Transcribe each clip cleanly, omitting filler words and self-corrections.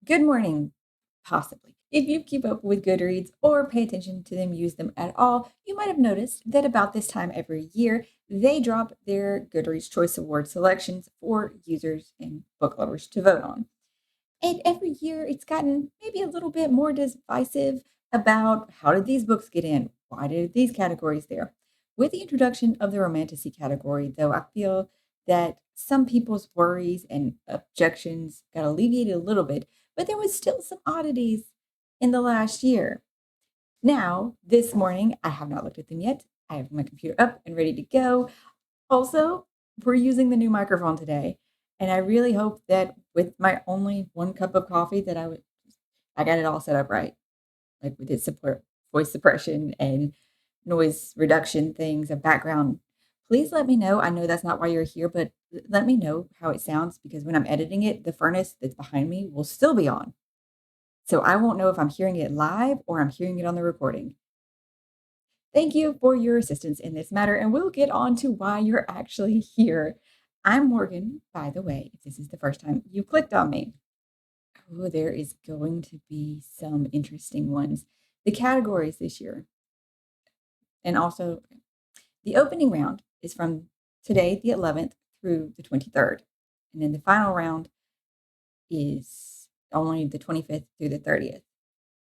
Good morning, possibly. If you keep up with Goodreads or pay attention to them, use them at all, you might have noticed that about this time every year, they drop their Goodreads Choice Award selections for users and book lovers to vote on. And every year it's gotten maybe a little bit more divisive about how did these books get in? Why did these categories there? With the introduction of the Romantasy category, though, I feel that some people's worries and objections got alleviated a little bit, but there was still some oddities in the last year. Now, this morning, I have not looked at them yet. I have my computer up and ready to go. Also, we're using the new microphone today, and I really hope that with my only 1 cup of coffee that I got it all set up right, like with its support voice suppression and noise reduction things and background. Please let me know. I know that's not why you're here, but let me know how it sounds because when I'm editing it, the furnace that's behind me will still be on. So I won't know if I'm hearing it live or I'm hearing it on the recording. Thank you for your assistance in this matter, and we'll get on to why you're actually here. I'm Morgan, by the way, if this is the first time you clicked on me. Oh, there is going to be some interesting ones. The categories this year, and also the opening round is from today, the 11th, through the 23rd. And then the final round is only the 25th through the 30th.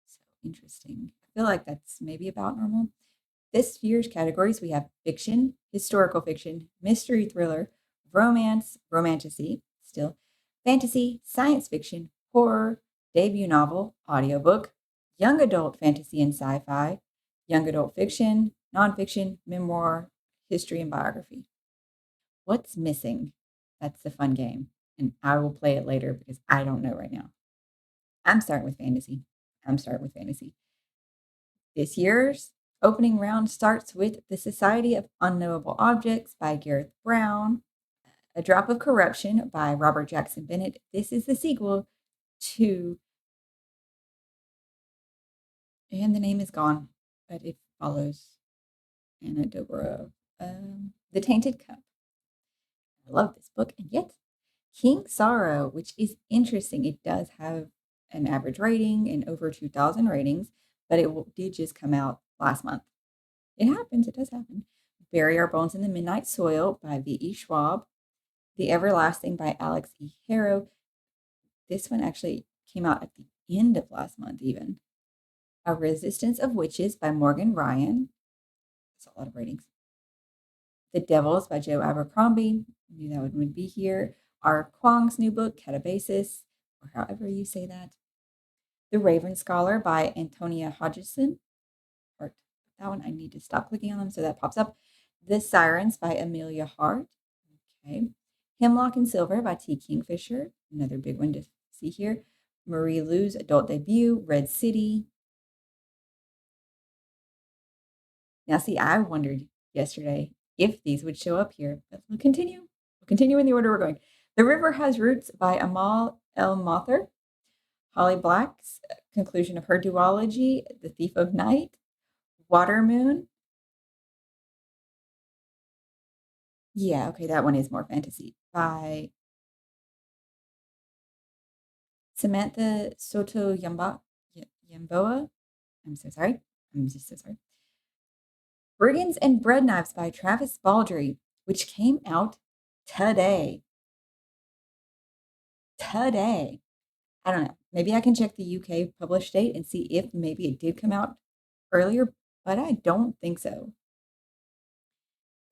So interesting. I feel like that's maybe about normal. This year's categories we have fiction, historical fiction, mystery thriller, romance, romantasy, still, fantasy, science fiction, horror, debut novel, audiobook, young adult fantasy and sci fi, young adult fiction, nonfiction, memoir, history, and biography. What's missing? That's the fun game. And I will play it later because I don't know right now. I'm starting with fantasy. I'm starting with fantasy. This year's opening round starts with The Society of Unknowable Objects by Gareth Brown, A Drop of Corruption by Robert Jackson Bennett. This is the sequel to, and the name is gone, but it follows Anna Dobrov. The Tainted Cup. I love this book, and yet King Sorrow, which is interesting. It does have an average rating and over 2,000 ratings, but did just come out last month. It happens. It does happen. Bury Our Bones in the Midnight Soil by V.E. Schwab. The Everlasting by Alex E. Harrow. This one actually came out at the end of last month, even. A Resistance of Witches by Morgan Ryan. That's a lot of ratings. The Devils by Joe Abercrombie. I knew that one would be here. R. Kwong's new book, Catabasis, or however you say that. The Raven Scholar by Antonia Hodgson. Or that one, I need to stop clicking on them so that pops up. The Sirens by Amelia Hart. Okay. Hemlock and Silver by T. Kingfisher. Another big one to see here. Marie Lu's adult debut, Red City. Now, see, I wondered yesterday if these would show up here, but we'll continue. We'll continue in the order we're going. The River Has Roots by Amal El Mother. Holly Black's conclusion of her duology, The Thief of Night. Water Moon. Yeah, okay, that one is more fantasy. By Samantha Soto Yamboa. I'm so sorry. I'm just so sorry. Brigands and Bread Knives by Travis Baldry, which came out today. Today. I don't know. Maybe I can check the UK published date and see if maybe it did come out earlier, but I don't think so.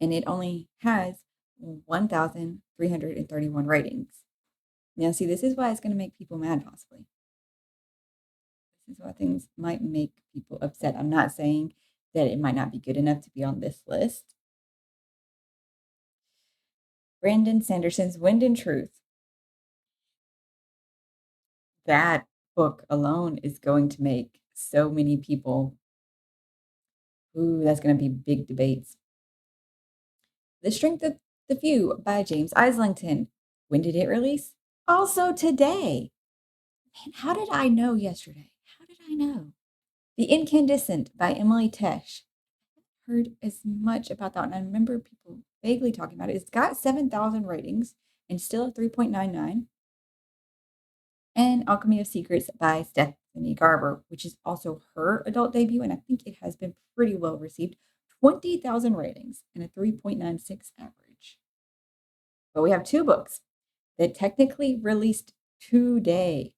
And it only has 1,331 ratings. Now, see, this is why it's going to make people mad, possibly. This is why things might make people upset. I'm not saying that it might not be good enough to be on this list. Brandon Sanderson's Wind and Truth. That book alone is going to make so many people, ooh, that's going to be big debates. The Strength of the Few by James Islington. When did it release? Also today. Man, how did I know yesterday? How did I know? The Incandescent by Emily Tesh. I heard as much about that one. I remember people vaguely talking about it. It's got 7,000 ratings and still a 3.99. and Alchemy of Secrets by Stephanie Garber, which is also her adult debut, and I think it has been pretty well received. 20,000 ratings and a 3.96 average. But we have two books that technically released today.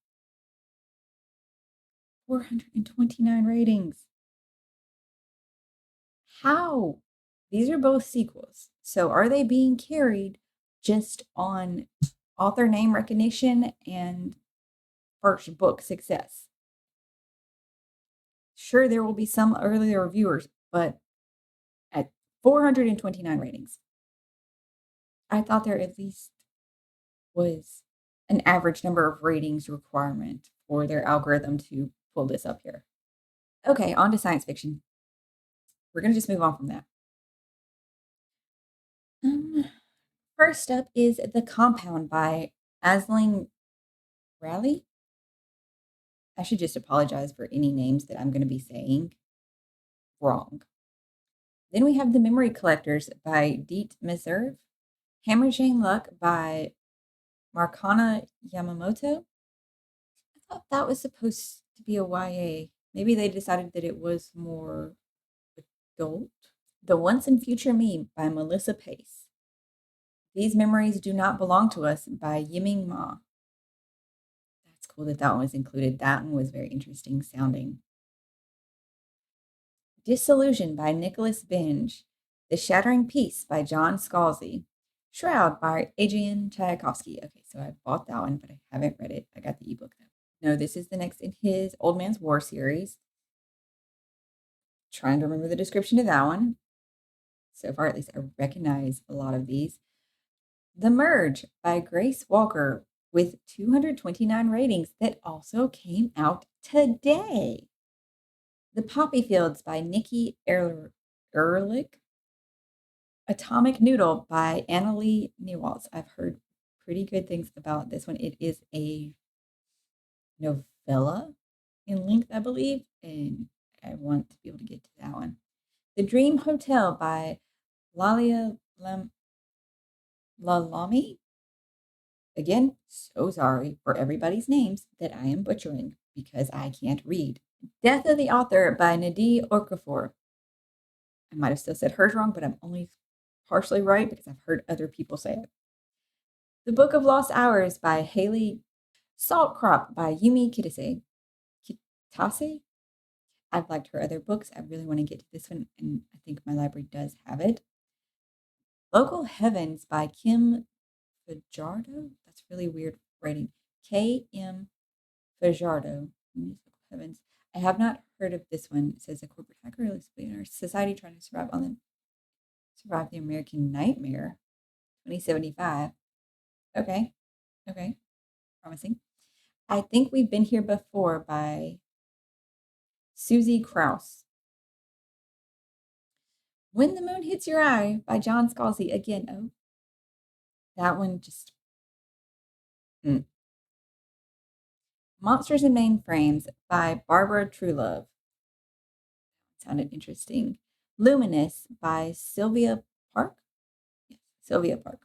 429 ratings. How? These are both sequels. So are they being carried just on author name recognition and first book success? Sure, there will be some earlier reviewers, but at 429 ratings, I thought there at least was an average number of ratings requirement for their algorithm to pull this up here. Okay, on to science fiction. We're going to just move on from that. First up is The Compound by Aisling Raleigh. I should just apologize for any names that I'm going to be saying wrong. Then we have The Memory Collectors by Deet Meserve. Hammerjane Luck by Markana Yamamoto. I thought that was supposed to be a YA. Maybe they decided that it was more adult. The Once and Future Me by Melissa Pace. These Memories Do Not Belong to Us by Yiming Ma. That's cool that one was included. That one was very interesting sounding. Disillusion by Nicholas Binge. The Shattering Peace by John Scalzi. Shroud by Adrian Tchaikovsky. Okay, so I bought that one, but I haven't read it. I got the ebook though. No, this is the next in his Old Man's War series. Trying to remember the description of that one. So far, at least I recognize a lot of these. The Merge by Grace Walker with 229 ratings that also came out today. The Poppy Fields by Nikki Ehrlich. Atomic Noodle by Annalie Newaltz. I've heard pretty good things about this one. It is a novella in length, I believe, and I want to be able to get to that one. The Dream Hotel by Lalia Lalami. Again, so sorry for everybody's names that I am butchering because I can't read. Death of the Author by Nadie Okafor. I might have still said hers wrong, but I'm only partially right because I've heard other people say it. The Book of Lost Hours by Haley. Salt Crop by Yumi Kitase. I've liked her other books. I really want to get to this one, and I think my library does have it. Local Heavens by Kim Fajardo. That's really weird writing. K.M. Fajardo. Local Heavens. I have not heard of this one. It says a corporate hacker in our society trying to survive the American Nightmare. 2075. Okay. Promising. I Think We've Been Here Before by Susie Krauss. When the Moon Hits Your Eye by John Scalzi. Again, oh, that one just... Monsters and Mainframes by Barbara Truelove. Sounded interesting. Luminous by Sylvia Park. Yes, Sylvia Park.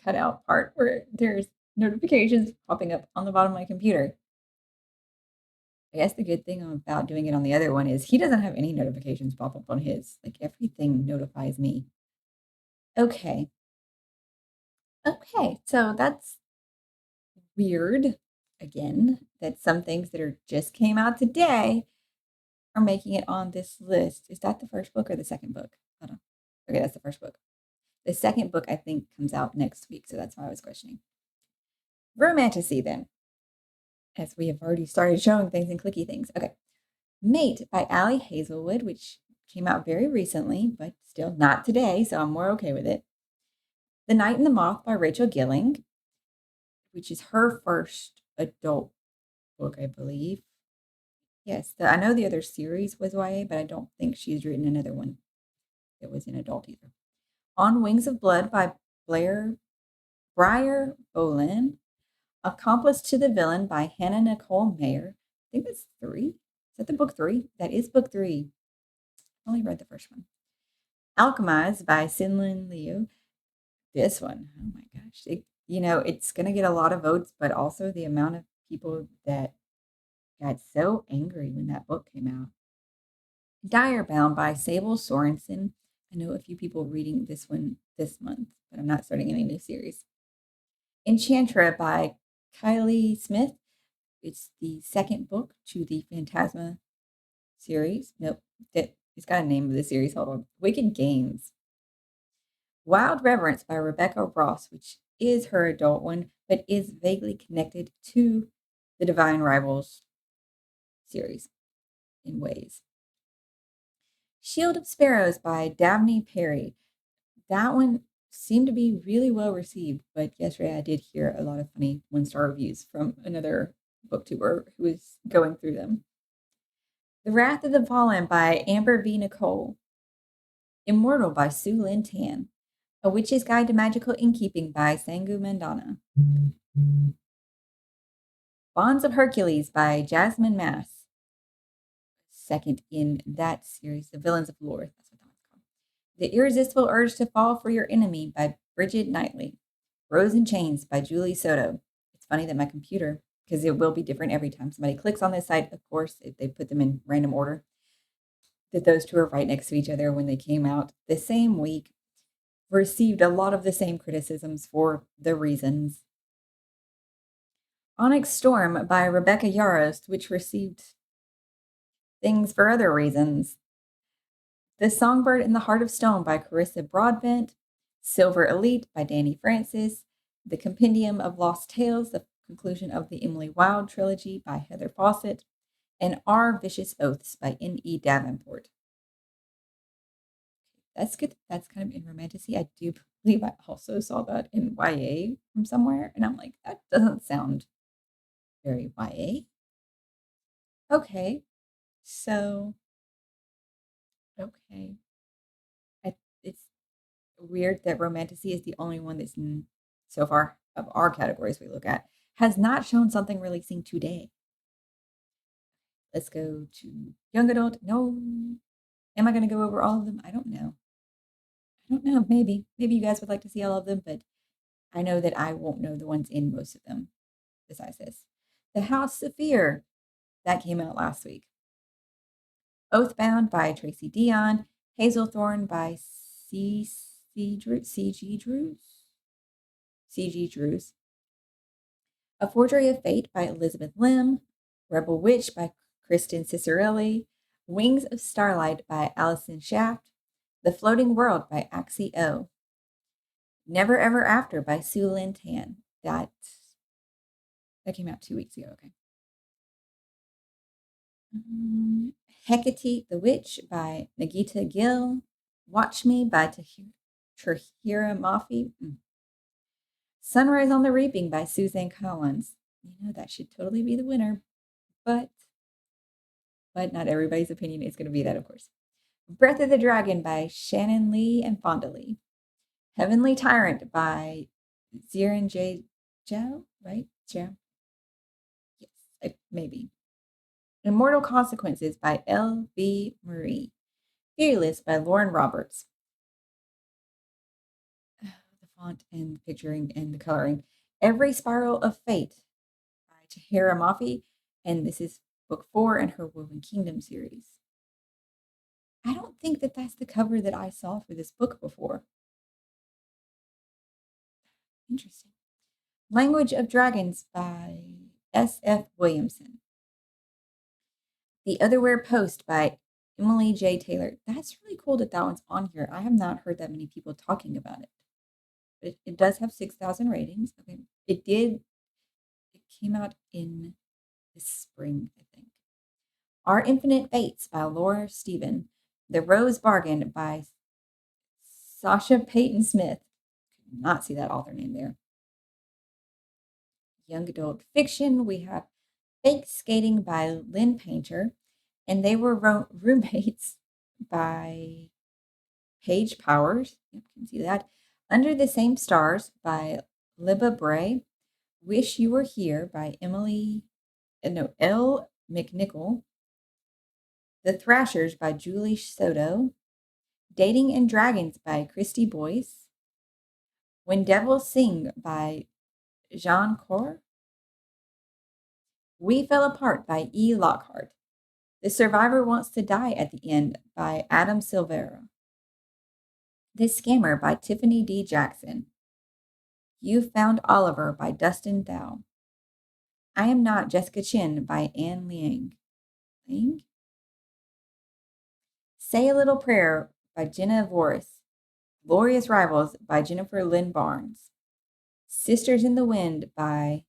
Cut out part where there's notifications popping up on the bottom of my computer. I guess the good thing about doing it on the other one is he doesn't have any notifications pop up on his. Like everything notifies me. Okay, so that's weird, again, that some things that are just came out today are making it on this list. Is that the first book or the second book? Hold on. Okay, that's the first book. The second book, I think, comes out next week, so that's why I was questioning. Romantasy, then, as we have already started showing things and clicky things. Okay. Mate by Allie Hazelwood, which came out very recently, but still not today, so I'm more okay with it. The Night and the Moth by Rachel Gilling, which is her first adult book, I believe. Yes, I know the other series was YA, but I don't think she's written another one that was an adult either. On Wings of Blood by Briar Bolin. Accomplice to the Villain by Hannah Nicole Mayer. I think that's 3. Is that the book 3? That is book 3. I only read the first one. Alchemize by Sinlin Liu. This one, oh my gosh. It's going to get a lot of votes, but also the amount of people that got so angry when that book came out. Direbound by Sable Sorensen. I know a few people reading this one this month, but I'm not starting any new series. Enchantra by Kylie Smith. It's the second book to the Phantasma series. Nope, it's got a name of the series. Hold on. Wicked Games. Wild Reverence by Rebecca Ross, which is her adult one, but is vaguely connected to the Divine Rivals series in ways. Shield of Sparrows by Dabney Perry. That one seemed to be really well received, but yesterday I did hear a lot of funny 1-star reviews from another booktuber who was going through them. The Wrath of the Fallen by Amber V. Nicole. Immortal by Sue Lynn Tan. A Witch's Guide to Magical Innkeeping by Sangu Mandana. Bonds of Hercules by Jasmine Mass. Second in that series, The Villains of Lore. That's what that one's called. The Irresistible Urge to Fall for Your Enemy by Bridget Knightley. Rose and Chains by Julie Soto. It's funny that my computer, because it will be different every time somebody clicks on this site, of course, if they put them in random order, that those two are right next to each other when they came out the same week, received a lot of the same criticisms for the reasons. Onyx Storm by Rebecca Yarost, which received things for other reasons. The Songbird in the Heart of Stone by Carissa Broadbent. Silver Elite by Danny Francis. The Compendium of Lost Tales, the conclusion of the Emily Wilde trilogy by Heather Fawcett. And Our Vicious Oaths by N.E. Davenport. That's good. That's kind of in Romantasy. I do believe I also saw that in YA from somewhere. And I'm like, that doesn't sound very YA. Okay. So, okay. It's weird that Romantasy is the only one that's so far of our categories we look at has not shown something releasing today. Let's go to young adult. No. Am I going to go over all of them? I don't know. Maybe you guys would like to see all of them, but I know that I won't know the ones in most of them besides this. The House of Fear, that came out last week. Oathbound by Tracy Dion. Hazelthorn by C.G. Drews. A Forgery of Fate by Elizabeth Lim. Rebel Witch by Kristen Cicerelli. Wings of Starlight by Allison Shaft. The Floating World by Axie O. Never Ever After by Sue Lynn Tan. That came out 2 weeks ago. Okay. Hecate the Witch by Nagita Gill. Watch Me by Tahira Mafi. Sunrise on the Reaping by Suzanne Collins. That should totally be the winner, but not everybody's opinion is going to be that, of course. Breath of the Dragon by Shannon Lee and Fonda Lee. Heavenly Tyrant by Ziran J. Zhao, right? Zhao? Yes, maybe. Immortal Consequences by L.B. Marie. Fearless by Lauren Roberts. The font and the picturing and the coloring. Every Spiral of Fate by Tahira Mafi. And this is book 4 in her Woven Kingdom series. I don't think that that's the cover that I saw for this book before. Interesting. Language of Dragons by S.F. Williamson. The Otherwhere Post by Emily J. Taylor. That's really cool that one's on here. I have not heard that many people talking about it. But it does have 6,000 ratings. Okay. It came out in the spring, I think. Our Infinite Fates by Laura Stephen. The Rose Bargain by Sasha Payton Smith. Could not see that author name there. Young adult fiction, we have Fake Skating by Lynn Painter, and They Were Roommates by Paige Powers. You can see that. Under the Same Stars by Libba Bray. Wish You Were Here by Elle McNichol. The Thrashers by Julie Soto. Dating and Dragons by Christy Boyce. When Devils Sing by Jean Cor. We Fell Apart by E. Lockhart. The Survivor Wants to Die at the End by Adam Silvera. The Scammer by Tiffany D. Jackson. You Found Oliver by Dustin Thau. I Am Not Jessica Chin by Anne Liang. Liang? Say a Little Prayer by Jenna Voris. Glorious Rivals by Jennifer Lynn Barnes. Sisters in the Wind by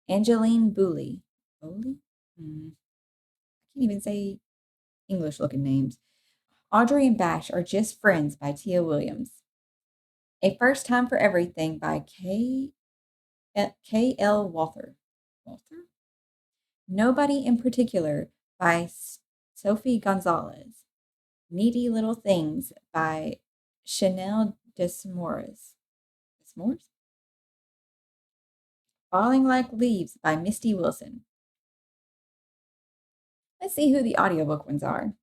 Angeline Booley. Booley? I can't even say English looking names. Audrey and Bash Are Just Friends by Tia Williams. A First Time for Everything by K.L. Walther. Walther? Nobody in Particular by Sophie Gonzalez. Needy Little Things by Chanel Desmores. Desmores? Falling Like Leaves by Misty Wilson. Let's see who the audiobook ones are.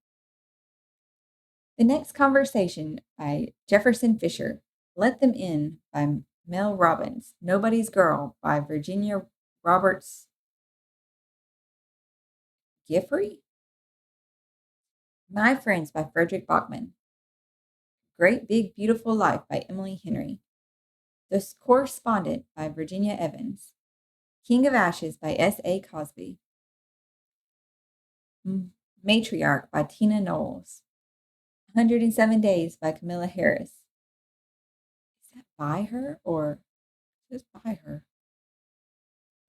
The Next Conversation by Jefferson Fisher. Let Them In by Mel Robbins. Nobody's Girl by Virginia Roberts Giffrey. My Friends by Frederick Bachman. Great Big Beautiful Life by Emily Henry. The Correspondent by Virginia Evans. King of Ashes by S.A. Cosby. Matriarch by Tina Knowles. 107 Days by Camilla Harris. Is that by her or just by her?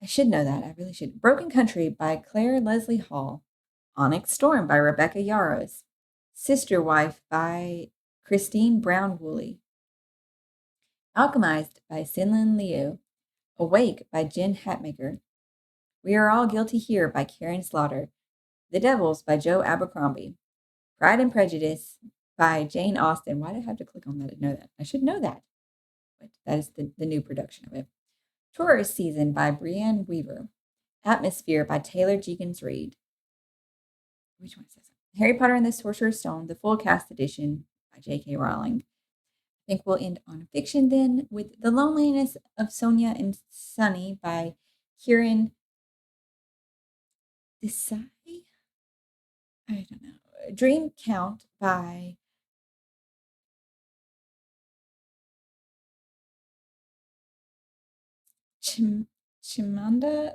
I should know that. I really should. Broken Country by Claire Leslie Hall. Onyx Storm by Rebecca Yarros. Sister Wife by Christine Brown Woolley. Alchemized by Sinlin Liu. Awake by Jen Hatmaker. We Are All Guilty Here by Karen Slaughter. The Devils by Joe Abercrombie. Pride and Prejudice by Jane Austen. Why did I have to click on that to know that? I should know that. But that is the new production of it. Tourist Season by Brianne Weaver. Atmosphere by Taylor Jenkins Reid. Which one says that? Harry Potter and the Sorcerer's Stone, the full cast edition by J.K. Rowling. I think we'll end on fiction then with The Loneliness of Sonia and Sunny by Kieran Desai. I don't know. Dream Count by Chimanda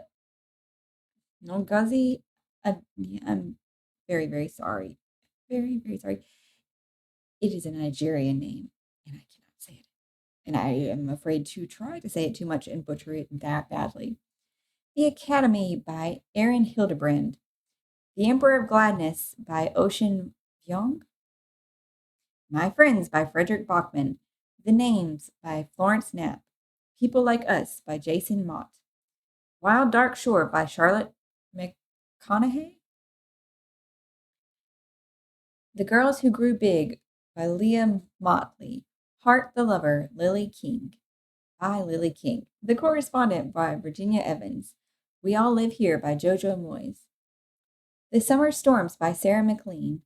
Ngozi. I'm very, very sorry. Very, very sorry. It is a Nigerian name, and I cannot say it. And I am afraid to try to say it too much and butcher it that badly. The Academy by Aaron Hildebrand. The Emperor of Gladness by Ocean Vyong. My Friends by Frederick Bachman. The Names by Florence Knapp. People Like Us by Jason Mott. Wild Dark Shore by Charlotte McConaughey. The Girls Who Grew Big by Leah Motley. Heart the Lover, Lily King. By Lily King. The Correspondent by Virginia Evans. We All Live Here by Jojo Moyes. The Summer Storms by Sarah McLean.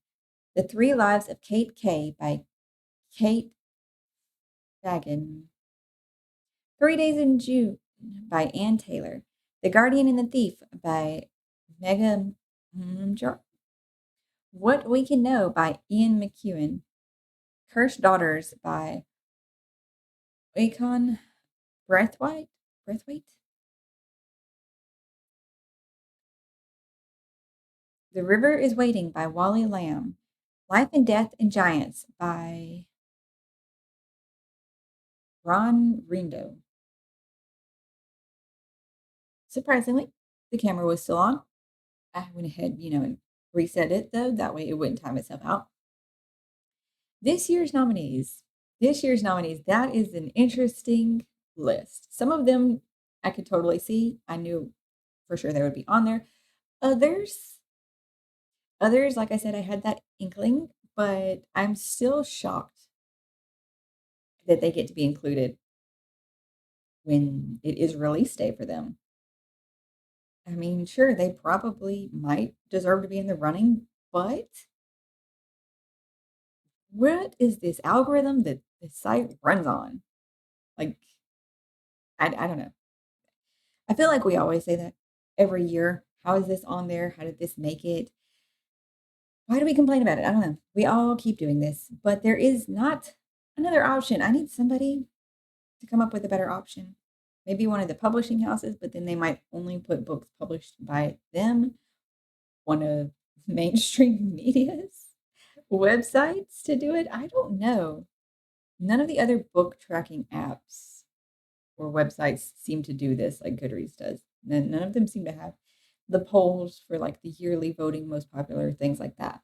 The Three Lives of Kate Kay by Kate Fagan. 3 Days in June by Ann Taylor. The Guardian and the Thief by Megan Jar. What We Can Know by Ian McEwan. Cursed Daughters by Akon Breathwaite. The River is Waiting by Wally Lamb. Life and Death and Giants by Ron Rindo. Surprisingly, the camera was still on. I went ahead, and reset it though. That way it wouldn't time itself out. This year's nominees. That is an interesting list. Some of them I could totally see. I knew for sure they would be on there. Others, like I said, I had that inkling, but I'm still shocked that they get to be included when it is release day for them. I mean, sure, they probably might deserve to be in the running, but what is this algorithm that the site runs on? Like, I don't know. I feel like we always say that. every year. How is this on there? How did this make it? Why do we complain about it? I don't know. We all keep doing this, but there is not another option. I need somebody to come up with a better option. Maybe one of the publishing houses, but then they might only put books published by them. One of mainstream media's websites to do it. I don't know. None of the other book tracking apps or websites seem to do this like Goodreads does. None of them seem to have the polls for like the yearly voting most popular, things like that.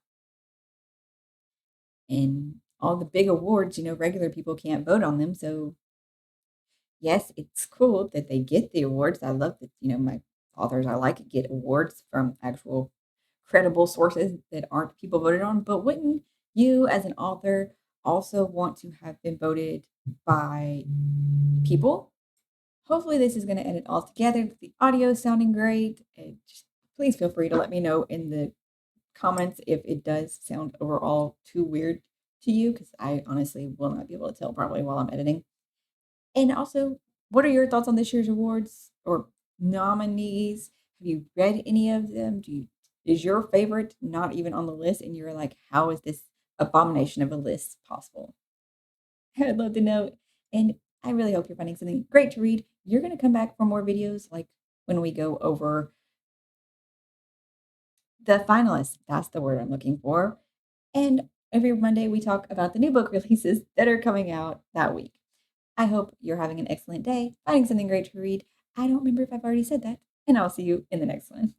And all the big awards, regular people can't vote on them. So, yes, it's cool that they get the awards. I love that, my authors I like get awards from actual credible sources that aren't people voted on. But wouldn't you, as an author, also want to have been voted by people? Hopefully, this is going to edit all together. The audio sounding great. And just please feel free to let me know in the comments if it does sound overall too weird to you, because I honestly will not be able to tell probably while I'm editing. And also, what are your thoughts on this year's awards or nominees? Have you read any of them? Is your favorite not even on the list? And you're like, how is this abomination of a list possible? I'd love to know. And I really hope you're finding something great to read. You're going to come back for more videos like when we go over the finalists. That's the word I'm looking for. And every Monday, we talk about the new book releases that are coming out that week. I hope you're having an excellent day, finding something great to read. I don't remember if I've already said that. And I'll see you in the next one.